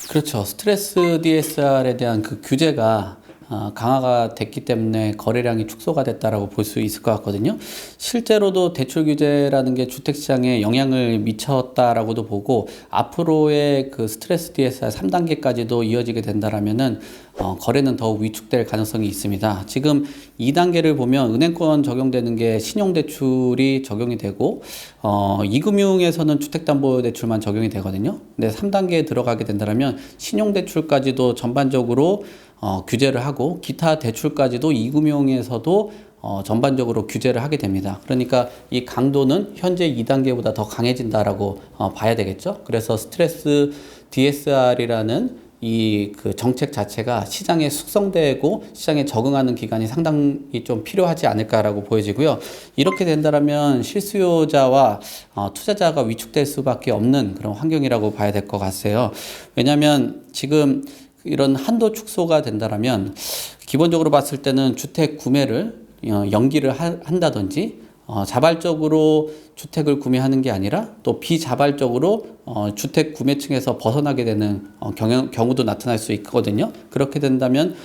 그렇죠. 스트레스 DSR에 대한 그 규제가 강화가 됐기 때문에 거래량이 축소가 됐다라고 볼 수 있을 것 같거든요. 실제로도 대출 규제라는 게 주택시장에 영향을 미쳤다라고도 보고 앞으로의 그 스트레스 DSR 3단계까지도 이어지게 된다라면은 거래는 더욱 위축될 가능성이 있습니다. 지금 2단계를 보면 은행권 적용되는 게 신용대출이 적용이 되고 이금융에서는 주택담보대출만 적용이 되거든요. 근데 3단계에 들어가게 된다면 신용대출까지도 전반적으로 규제를 하고 기타 대출까지도 이금융에서도 전반적으로 규제를 하게 됩니다. 그러니까 이 강도는 현재 2단계보다 더 강해진다라고 봐야 되겠죠. 그래서 스트레스 DSR이라는 이 그 정책 자체가 시장에 숙성되고 시장에 적응하는 기간이 상당히 좀 필요하지 않을까라고 보여지고요. 이렇게 된다면 실수요자와 투자자가 위축될 수밖에 없는 그런 환경이라고 봐야 될 것 같아요. 왜냐하면 지금 이런 한도 축소가 된다면 기본적으로 봤을 때는 주택 구매를 연기를 한다든지 자발적으로 주택을 구매하는 게 아니라 또 비자발적으로 주택 구매층에서 벗어나게 되는 경우도 나타날 수 있거든요. 그렇게 된다면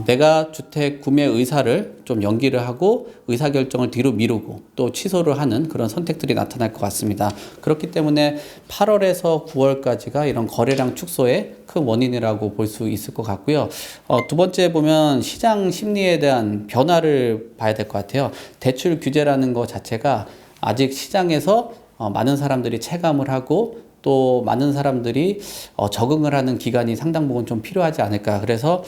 내가 주택 구매 의사를 좀 연기를 하고 의사결정을 뒤로 미루고 또 취소를 하는 그런 선택들이 나타날 것 같습니다. 그렇기 때문에 8월에서 9월까지가 이런 거래량 축소의 큰 원인이라고 볼 수 있을 것 같고요. 두 번째 보면 시장 심리에 대한 변화를 봐야 될 것 같아요. 대출 규제라는 것 자체가 아직 시장에서 많은 사람들이 체감을 하고 또 많은 사람들이 적응을 하는 기간이 상당 부분 좀 필요하지 않을까. 그래서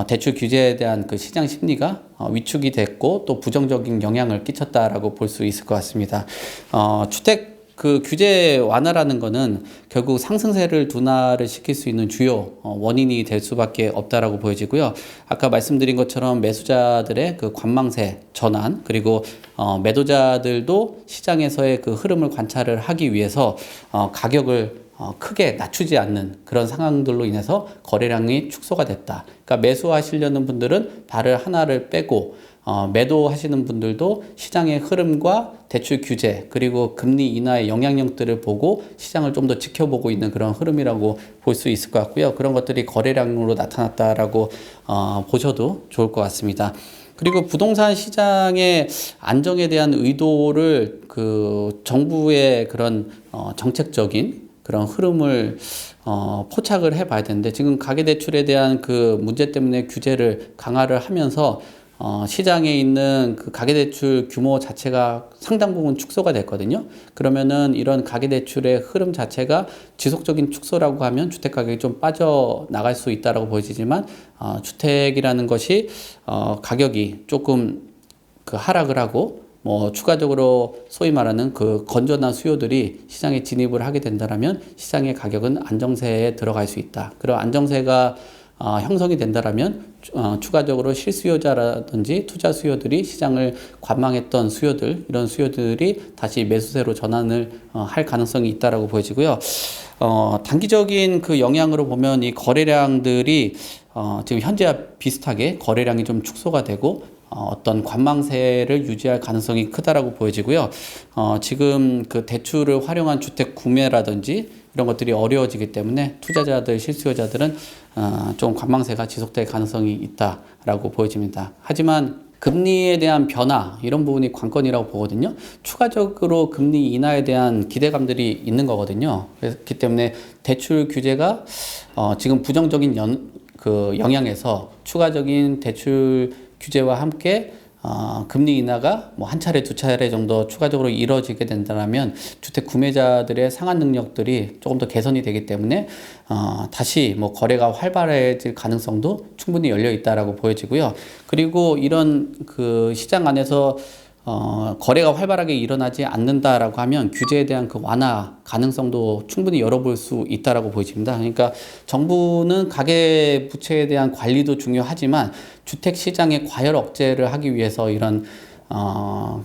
대출 규제에 대한 그 시장 심리가 위축이 됐고 또 부정적인 영향을 끼쳤다라고 볼 수 있을 것 같습니다. 주택 그 규제 완화라는 거는 결국 상승세를 둔화를 시킬 수 있는 주요 원인이 될 수밖에 없다라고 보여지고요. 아까 말씀드린 것처럼 매수자들의 그 관망세 전환 그리고 매도자들도 시장에서의 그 흐름을 관찰을 하기 위해서 가격을 크게 낮추지 않는 그런 상황들로 인해서 거래량이 축소가 됐다. 그러니까 매수하시려는 분들은 발을 하나를 빼고 매도하시는 분들도 시장의 흐름과 대출 규제 그리고 금리 인하의 영향력들을 보고 시장을 좀 더 지켜보고 있는 그런 흐름이라고 볼 수 있을 것 같고요. 그런 것들이 거래량으로 나타났다라고 보셔도 좋을 것 같습니다. 그리고 부동산 시장의 안정에 대한 의도를 그 정부의 그런 정책적인 그런 흐름을 포착을 해봐야 되는데 지금 가계대출에 대한 그 문제 때문에 규제를 강화를 하면서 시장에 있는 그 가계대출 규모 자체가 상당 부분 축소가 됐거든요. 그러면은 이런 가계대출의 흐름 자체가 지속적인 축소라고 하면 주택가격이 좀 빠져나갈 수 있다라고 보여지지만 주택이라는 것이 가격이 조금 그 하락을 하고 추가적으로 소위 말하는 그 건전한 수요들이 시장에 진입을 하게 된다면 시장의 가격은 안정세에 들어갈 수 있다. 그런 안정세가 형성이 된다면 추가적으로 실수요자라든지 투자 수요들이 시장을 관망했던 수요들 이런 수요들이 다시 매수세로 전환을 할 가능성이 있다라고 보여지고요. 단기적인 그 영향으로 보면 이 거래량들이 지금 현재와 비슷하게 거래량이 좀 축소가 되고 어떤 관망세를 유지할 가능성이 크다라고 보여지고요. 지금 그 대출을 활용한 주택 구매라든지 이런 것들이 어려워지기 때문에 투자자들, 실수요자들은 좀 관망세가 지속될 가능성이 있다라고 보여집니다. 하지만 금리에 대한 변화 이런 부분이 관건이라고 보거든요. 추가적으로 금리 인하에 대한 기대감들이 있는 거거든요. 그렇기 때문에 대출 규제가 지금 부정적인 영향에서 추가적인 대출 규제와 함께 금리 인하가 한 차례 두 차례 정도 추가적으로 이루어지게 된다면 주택 구매자들의 상환 능력들이 조금 더 개선이 되기 때문에 다시 거래가 활발해질 가능성도 충분히 열려 있다라고 보여지고요. 그리고 이런 그 시장 안에서 거래가 활발하게 일어나지 않는다라고 하면 규제에 대한 그 완화 가능성도 충분히 열어볼 수 있다라고 보여집니다. 그러니까 정부는 가계 부채에 대한 관리도 중요하지만 주택 시장의 과열 억제를 하기 위해서 이런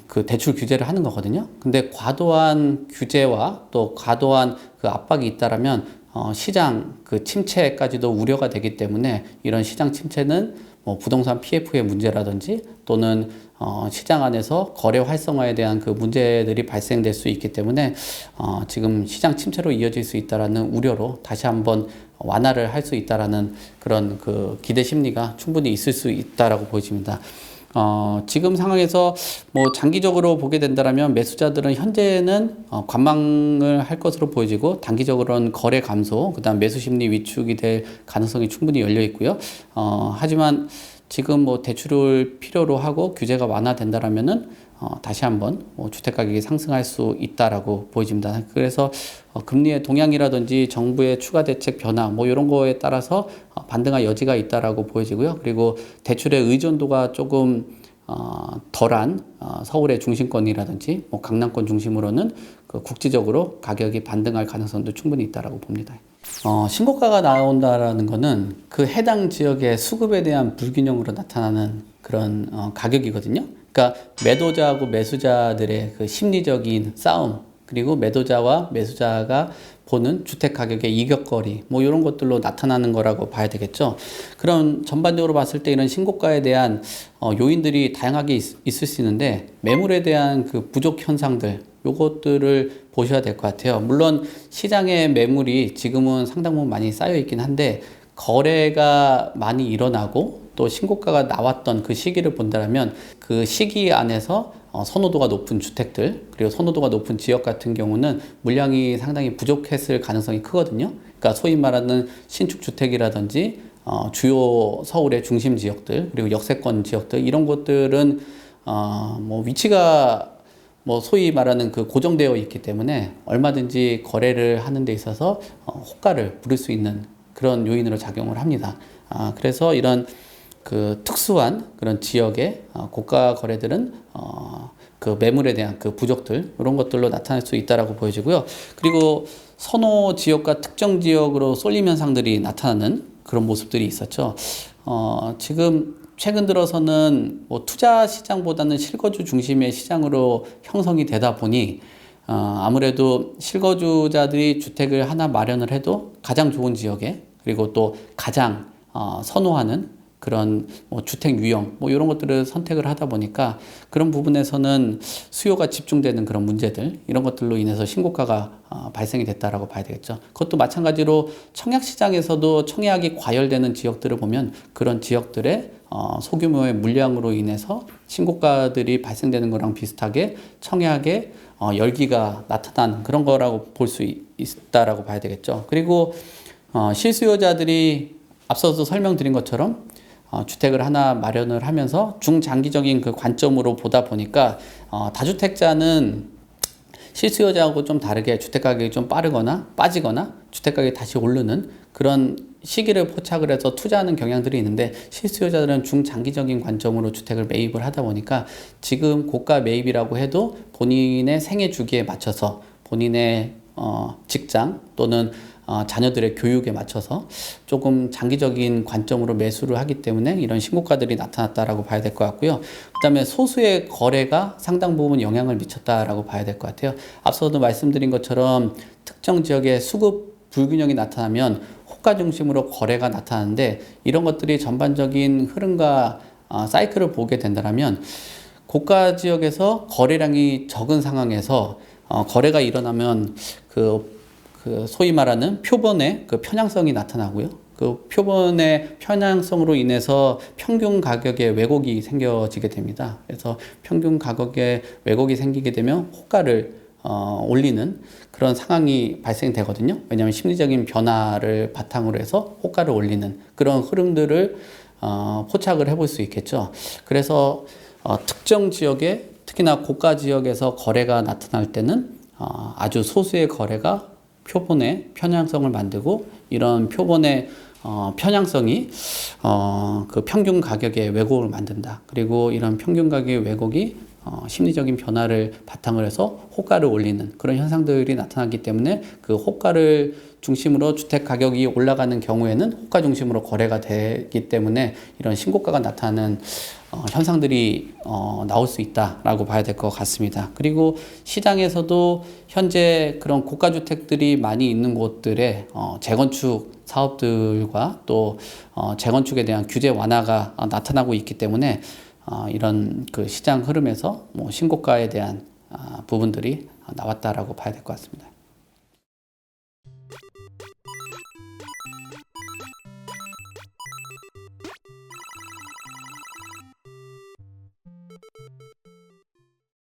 그 대출 규제를 하는 거거든요. 근데 과도한 규제와 또 과도한 그 압박이 있다라면 시장 그 침체까지도 우려가 되기 때문에 이런 시장 침체는 뭐 부동산 PF의 문제라든지 또는 시장 안에서 거래 활성화에 대한 그 문제들이 발생될 수 있기 때문에 지금 시장 침체로 이어질 수 있다라는 우려로 다시 한번 완화를 할 수 있다라는 그런 그 기대 심리가 충분히 있을 수 있다라고 보여집니다. 지금 상황에서 뭐 장기적으로 보게 된다면 매수자들은 현재는 관망을 할 것으로 보여지고 단기적으로는 거래 감소, 그다음 매수 심리 위축이 될 가능성이 충분히 열려 있고요. 하지만 지금 뭐 대출을 필요로 하고 규제가 완화된다라면은 다시 한번 뭐 주택 가격이 상승할 수 있다라고 보여집니다. 그래서 금리의 동향이라든지 정부의 추가 대책 변화 뭐 이런 거에 따라서 반등할 여지가 있다라고 보여지고요. 그리고 대출의 의존도가 조금 덜한 서울의 중심권이라든지 뭐 강남권 중심으로는 그 국지적으로 가격이 반등할 가능성도 충분히 있다라고 봅니다. 신고가가 나온다라는 거는 그 해당 지역의 수급에 대한 불균형으로 나타나는 그런 가격이거든요. 그러니까 매도자하고 매수자들의 그 심리적인 싸움, 그리고 매도자와 매수자가 보는 주택 가격의 이격거리 뭐 이런 것들로 나타나는 거라고 봐야 되겠죠. 그럼 전반적으로 봤을 때 이런 신고가에 대한 요인들이 다양하게 있을 수 있는데 매물에 대한 그 부족 현상들 요것들을 보셔야 될 것 같아요. 물론 시장의 매물이 지금은 상당 부분 많이 쌓여 있긴 한데 거래가 많이 일어나고 또 신고가가 나왔던 그 시기를 본다면 그 시기 안에서 선호도가 높은 주택들 그리고 선호도가 높은 지역 같은 경우는 물량이 상당히 부족했을 가능성이 크거든요. 그러니까 소위 말하는 신축 주택이라든지 주요 서울의 중심 지역들 그리고 역세권 지역들 이런 곳들은 뭐 위치가 뭐 소위 말하는 그 고정되어 있기 때문에 얼마든지 거래를 하는 데 있어서 호가를 부를 수 있는 그런 요인으로 작용을 합니다. 그래서 이런 그 특수한 그런 지역의 고가 거래들은 그 매물에 대한 그 부족들 이런 것들로 나타날 수 있다라고 보여지고요. 그리고 선호 지역과 특정 지역으로 쏠림 현상들이 나타나는 그런 모습들이 있었죠. 지금 최근 들어서는 뭐 투자 시장보다는 실거주 중심의 시장으로 형성이 되다 보니 아무래도 실거주자들이 주택을 하나 마련을 해도 가장 좋은 지역에 그리고 또 가장 선호하는 그런 뭐 주택 유형 뭐 이런 것들을 선택을 하다 보니까 그런 부분에서는 수요가 집중되는 그런 문제들 이런 것들로 인해서 신고가가 발생이 됐다라고 봐야 되겠죠. 그것도 마찬가지로 청약 시장에서도 청약이 과열되는 지역들을 보면 그런 지역들의 소규모의 물량으로 인해서 신고가들이 발생되는 거랑 비슷하게 청약의 열기가 나타난 그런 거라고 볼 수 있다라고 봐야 되겠죠. 그리고 실수요자들이 앞서서 설명드린 것처럼 주택을 하나 마련을 하면서 중장기적인 그 관점으로 보다 보니까 다주택자는 실수요자하고 좀 다르게 주택 가격이 좀 빠르거나 빠지거나 주택 가격이 다시 오르는 그런 시기를 포착을 해서 투자하는 경향들이 있는데 실수요자들은 중장기적인 관점으로 주택을 매입을 하다 보니까 지금 고가 매입이라고 해도 본인의 생애 주기에 맞춰서 본인의 직장 또는 자녀들의 교육에 맞춰서 조금 장기적인 관점으로 매수를 하기 때문에 이런 신고가들이 나타났다라고 봐야 될 것 같고요. 그 다음에 소수의 거래가 상당 부분 영향을 미쳤다라고 봐야 될 것 같아요. 앞서도 말씀드린 것처럼 특정 지역의 수급 불균형이 나타나면 호가 중심으로 거래가 나타나는데 이런 것들이 전반적인 흐름과 사이클을 보게 된다면 고가 지역에서 거래량이 적은 상황에서 거래가 일어나면 그 소위 말하는 표본의 그 편향성이 나타나고요. 그 표본의 편향성으로 인해서 평균 가격에 왜곡이 생겨지게 됩니다. 그래서 평균 가격에 왜곡이 생기게 되면 호가를 올리는 그런 상황이 발생되거든요. 왜냐하면 심리적인 변화를 바탕으로 해서 호가를 올리는 그런 흐름들을 포착을 해볼 수 있겠죠. 그래서 특정 지역에 특히나 고가 지역에서 거래가 나타날 때는 아주 소수의 거래가 표본의 편향성을 만들고 이런 표본의 편향성이 그 평균 가격의 왜곡을 만든다. 그리고 이런 평균 가격의 왜곡이 심리적인 변화를 바탕으로 해서 호가를 올리는 그런 현상들이 나타나기 때문에 그 호가를 중심으로 주택 가격이 올라가는 경우에는 호가 중심으로 거래가 되기 때문에 이런 신고가가 나타나는 현상들이 나올 수 있다라고 봐야 될 것 같습니다. 그리고 시장에서도 현재 그런 고가 주택들이 많이 있는 곳들에 재건축 사업들과 또 재건축에 대한 규제 완화가 나타나고 있기 때문에 이런 그 시장 흐름에서 뭐 신고가에 대한 부분들이 나왔다라고 봐야 될 것 같습니다.